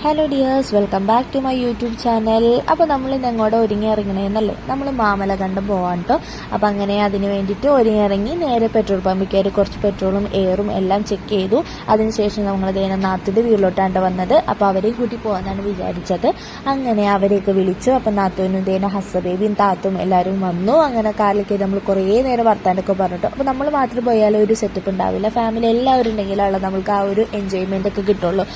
Hello dears, welcome back to my YouTube channel. അപ്പോൾ നമ്മൾ ഇന്ന് എങ്ങോട്ട് ഇറങ്ങണേന്നല്ലേ, നമ്മൾ മാമലകണ്ടം പോകാൻ കേട്ടോ. അപ്പോൾ അങ്ങനെ അതിന് വേണ്ടിയിട്ട് ഇറങ്ങി നേരെ പെട്രോൾ പമ്പിൽ കയറി കുറച്ച് പെട്രോളും എയറും എല്ലാം ചെക്ക് ചെയ്തു. അതിനുശേഷം നമ്മൾ നാത്തിൻ്റെ വീട്ടിലോട്ടാണ് വന്നത്. അപ്പോൾ അവരെയും കൂട്ടി പോകാനാണ് വിചാരിച്ചത്. അങ്ങനെ അവരെയൊക്കെ വിളിച്ചു. അപ്പം നാത്തൂനും ഹസ്സബേബിയും താത്തും എല്ലാവരും വന്നു. അങ്ങനെ കാറിലേക്ക് നമ്മൾ കുറേ നേരം വർത്താനൊക്കെ പറഞ്ഞിട്ടു. അപ്പോൾ നമ്മൾ മാത്രം പോയാലും ഒരു സെറ്റപ്പ് ഉണ്ടാവില്ല, ഫാമിലി എല്ലാവരും ഉണ്ടെങ്കിലുള്ള നമുക്ക് ആ ഒരു എൻജോയ്മെൻ്റ് ഒക്കെ കിട്ടുള്ളൂ.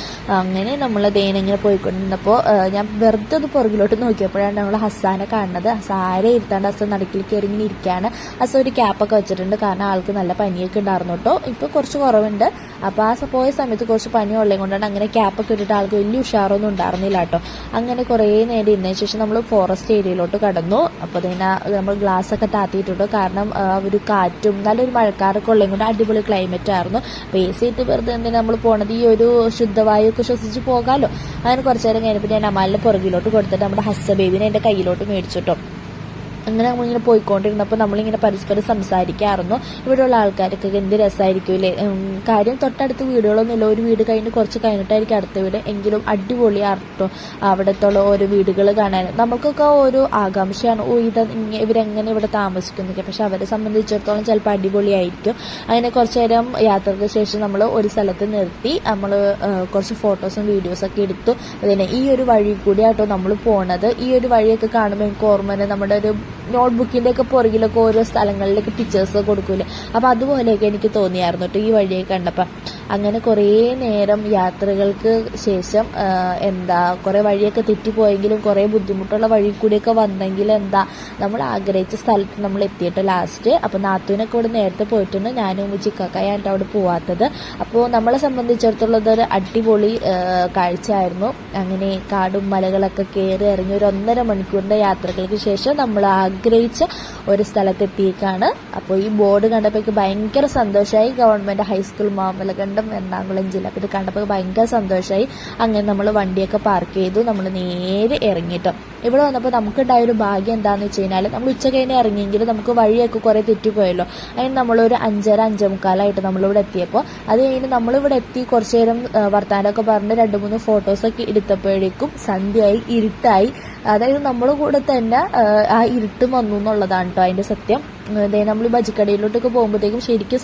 അങ്ങനെ നമ്മൾ ഇങ്ങനെ പോയിക്കൊണ്ടിരുന്നപ്പോൾ ഞാൻ വെറുതെ ഒന്ന് പുറകിലോട്ട് നോക്കിയപ്പോഴാണ് ഞങ്ങൾ ഹസ്സാനെ കാണുന്നത്. ഹസ്സാരെ ഇരുത്താണ്ട് ഹസ്സ നടുക്കിൽ കയറി ഇങ്ങനെ ഇരിക്കുകയാണ്. ഹസ്സ ഒരു ക്യാപ്പൊക്കെ വെച്ചിട്ടുണ്ട്, കാരണം ആൾക്ക് നല്ല പനിയൊക്കെ ഉണ്ടായിരുന്നു കേട്ടോ. ഇപ്പോൾ കുറച്ച് കുറവുണ്ട്. അപ്പോൾ ആ പോയ സമയത്ത് കുറച്ച് പനി ഉള്ളത് കൊണ്ടാണ് അങ്ങനെ ക്യാപ്പൊക്കെ ഇട്ടിട്ട് ആൾക്ക് വലിയ ഉഷാറൊന്നും ഉണ്ടായിരുന്നില്ല കേട്ടോ. അങ്ങനെ കുറേ നേരം ഇരുന്നതിന് ശേഷം നമ്മൾ ഫോറസ്റ്റ് ഏരിയയിലോട്ട് കടന്നു. അപ്പോൾ നമ്മൾ ഗ്ലാസ് ഒക്കെ താത്തിയിട്ടുണ്ട്, കാരണം ഒരു കാറ്റും നല്ലൊരു മഴക്കാരൊക്കെ ഉള്ളത് കൊണ്ട് അടിപൊളി ക്ലൈമറ്റ് ആയിരുന്നു. അപ്പോൾ AC ഇട്ട് വെറുതെ എന്തിനാ നമ്മൾ പോണത്, ഈ ഒരു ശുദ്ധവായു ഒക്കെ ശ്വസിച്ച് പോകാമല്ലോ. അങ്ങനെ കുറച്ചു നേരം കഴിഞ്ഞപ്പോൾ ഞാൻ അമാലിൻ്റെ പുറകിലോട്ട് കൊടുത്തിട്ട് നമ്മുടെ ഹസ്സ ബേബിനെ എൻ്റെ കയ്യിലോട്ട് മേടിച്ചിട്ടോ. അങ്ങനെ നമ്മളിങ്ങനെ പോയിക്കൊണ്ടിരുന്നപ്പോൾ നമ്മളിങ്ങനെ പരസ്പരം സംസാരിക്കാറുന്നു. ഇവിടെയുള്ള ആൾക്കാരൊക്കെ എന്ത് രസമായിരിക്കുമല്ലേ. കാര്യം തൊട്ടടുത്ത് വീടുകളൊന്നുമില്ല, ഒരു വീട് കഴിഞ്ഞ് കുറച്ച് കഴിഞ്ഞിട്ടായിരിക്കും അടുത്ത വീട്. എങ്കിലും അടിപൊളിയാട്ടോ അവിടത്തുള്ള ഓരോ വീടുകൾ കാണാൻ. നമുക്കൊക്കെ ഓരോ ആകാംക്ഷയാണ്, ഇവരെങ്ങനെ ഇവിടെ താമസിക്കുന്നൊക്കെ. പക്ഷെ അവരെ സംബന്ധിച്ചിടത്തോളം ചിലപ്പോൾ അടിപൊളിയായിരിക്കും. അങ്ങനെ കുറച്ച് നേരം യാത്രയ്ക്ക് ശേഷം നമ്മൾ ഒരു സ്ഥലത്ത് നിർത്തി നമ്മൾ കുറച്ച് ഫോട്ടോസും വീഡിയോസൊക്കെ എടുത്തു. അതിനെ ഈ ഒരു വഴി കൂടിയാട്ടോ നമ്മൾ പോണത്. ഈ ഒരു വഴിയൊക്കെ കാണുമ്പോൾ എനിക്ക് ഓർമ്മ തന്നെ നമ്മുടെ ഒരു നോട്ട്ബുക്കിൻ്റെ ഒക്കെ പുറകിലൊക്കെ ഓരോ സ്ഥലങ്ങളിലേക്ക് പിക്ചേഴ്സ് കൊടുക്കൂലേ, അപ്പോൾ അതുപോലെയൊക്കെ എനിക്ക് തോന്നിയായിരുന്നു കേട്ടോ ഈ വഴിയൊക്കെ കണ്ടപ്പോൾ. അങ്ങനെ കുറേ നേരം യാത്രകൾക്ക് ശേഷം കുറേ വഴിയൊക്കെ തെറ്റിപ്പോയെങ്കിലും കുറേ ബുദ്ധിമുട്ടുള്ള വഴി കൂടിയൊക്കെ വന്നെങ്കിൽ നമ്മൾ ആഗ്രഹിച്ച സ്ഥലത്ത് നമ്മൾ എത്തിയിട്ട് ലാസ്റ്റ്. അപ്പോൾ നാത്തൂനൊക്കെ ഇവിടെ നേരത്തെ പോയിട്ടുണ്ട്, ഞാനും ചിക്കാക്കായിട്ട് അവിടെ പോവാത്തത്. അപ്പോൾ നമ്മളെ സംബന്ധിച്ചിടത്തോളം ഇതൊരു അടിപൊളി കാഴ്ചയായിരുന്നു. അങ്ങനെ കാടും മലകളൊക്കെ കയറി ഇറങ്ങി ഒരു 1.5 മണിക്കൂറിൻ്റെ യാത്രകൾക്ക് ശേഷം നമ്മൾ ആഗ്രഹിച്ച ഒരു സ്ഥലത്തെത്തിയേക്കാണ്. അപ്പോൾ ഈ ബോർഡ് കണ്ടപ്പോൾ ഭയങ്കര സന്തോഷമായി. ഗവൺമെൻറ് ഹൈസ്കൂൾ മാമലകണ്ടം എറണാകുളം ജില്ല. അപ്പോൾ ഇത് കണ്ടപ്പോൾ ഭയങ്കര സന്തോഷമായി. അങ്ങനെ നമ്മൾ വണ്ടിയൊക്കെ പാർക്ക് ചെയ്തു, നമ്മൾ നേരെ ഇറങ്ങിയിട്ടോ. ഇവിടെ വന്നപ്പോൾ നമുക്കുണ്ടായ ഒരു ഭാഗ്യം എന്താണെന്ന് വെച്ച് കഴിഞ്ഞാൽ നമ്മൾ ഉച്ച കഴിഞ്ഞ് ഇറങ്ങിയെങ്കിൽ നമുക്ക് വഴിയൊക്കെ കുറേ തെറ്റിപ്പോയല്ലോ. അതിന് നമ്മളൊരു 5:30-5:45 നമ്മളിവിടെ എത്തിയപ്പോൾ അത് കഴിഞ്ഞ് നമ്മളിവിടെ എത്തി കുറച്ച് നേരം വർത്താനമൊക്കെ പറഞ്ഞ് 2-3 ഫോട്ടോസൊക്കെ എടുത്തപ്പോഴേക്കും സന്ധ്യയായി, ഇരുട്ടായി. അതായത് നമ്മുടെ കൂടെ തന്നെ ആ ഇരുട്ടും വന്നു എന്നുള്ളതാണ് കേട്ടോ അതിൻ്റെ സത്യം. നമ്മൾ ബജിക്കടയിലോട്ടൊക്കെ പോകുമ്പോഴത്തേക്കും ശരിക്കും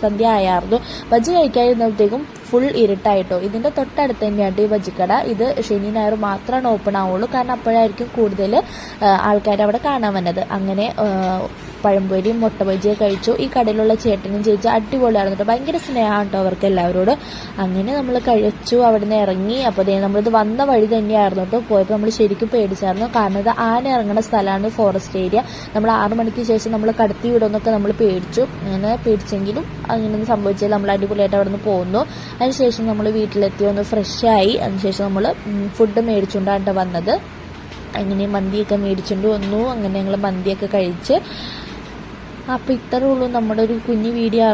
സന്ധ്യ ആയായിരുന്നു. ബജി കഴിക്കാതിരുന്നപ്പോഴത്തേക്കും ഫുൾ ഇരുട്ടായിട്ടോ. ഇതിൻ്റെ തൊട്ടടുത്ത് തന്നെയായിട്ട് ഈ ബജിക്കട. ഇത് ശനി ഞായർ മാത്രമാണ് ഓപ്പൺ ആവുള്ളൂ, കാരണം അപ്പോഴായിരിക്കും കൂടുതൽ ആൾക്കാർ അവിടെ കാണാൻ വന്നത്. അങ്ങനെ പഴംപൊരിയും മുട്ട ബജിയൊക്കെ കഴിച്ചു. ഈ കടയിലുള്ള ചേട്ടനും ചേച്ചി അടിപൊളിയായിരുന്നു കേട്ടോ, ഭയങ്കര സ്നേഹമാണ് കേട്ടോ അവർക്ക് എല്ലാവരോടും. അങ്ങനെ നമ്മൾ കഴിച്ചു, അവിടെ നിന്ന് ഇറങ്ങി. അപ്പോൾ നമ്മളിത് വന്ന വഴി തന്നെയായിരുന്നു കേട്ടോ. പോയപ്പോൾ നമ്മൾ ശരിക്കും പേടിച്ചായിരുന്നു, കാരണം ഇത് ആന ഇറങ്ങുന്ന സ്ഥലമാണ്, ഫോറസ്റ്റ് ഏരിയ. നമ്മൾ 6 മണിക്ക് ശേഷം നമ്മൾ കടത്തി വിടുമെന്നൊക്കെ നമ്മൾ പേടിച്ചു. അങ്ങനെ പേടിച്ചെങ്കിലും അങ്ങനെയൊന്നും സംഭവിച്ചാൽ നമ്മൾ അടിപൊളിയായിട്ട് അവിടെ നിന്ന് പോകുന്നു. അതിനുശേഷം നമ്മൾ വീട്ടിലെത്തി ഒന്ന് ഫ്രഷായി. അതിനുശേഷം നമ്മൾ ഫുഡ് മേടിച്ചുകൊണ്ടാണ് വന്നത്. അങ്ങനെ മന്തിയൊക്കെ മേടിച്ചുകൊണ്ട് വന്നു. അങ്ങനെ ഞങ്ങൾ മന്തിയൊക്കെ കഴിച്ച്. അപ്പോൾ ഇത്രയേ ഉള്ളൂ നമ്മുടെ ഒരു കുഞ്ഞു വീഡിയോ.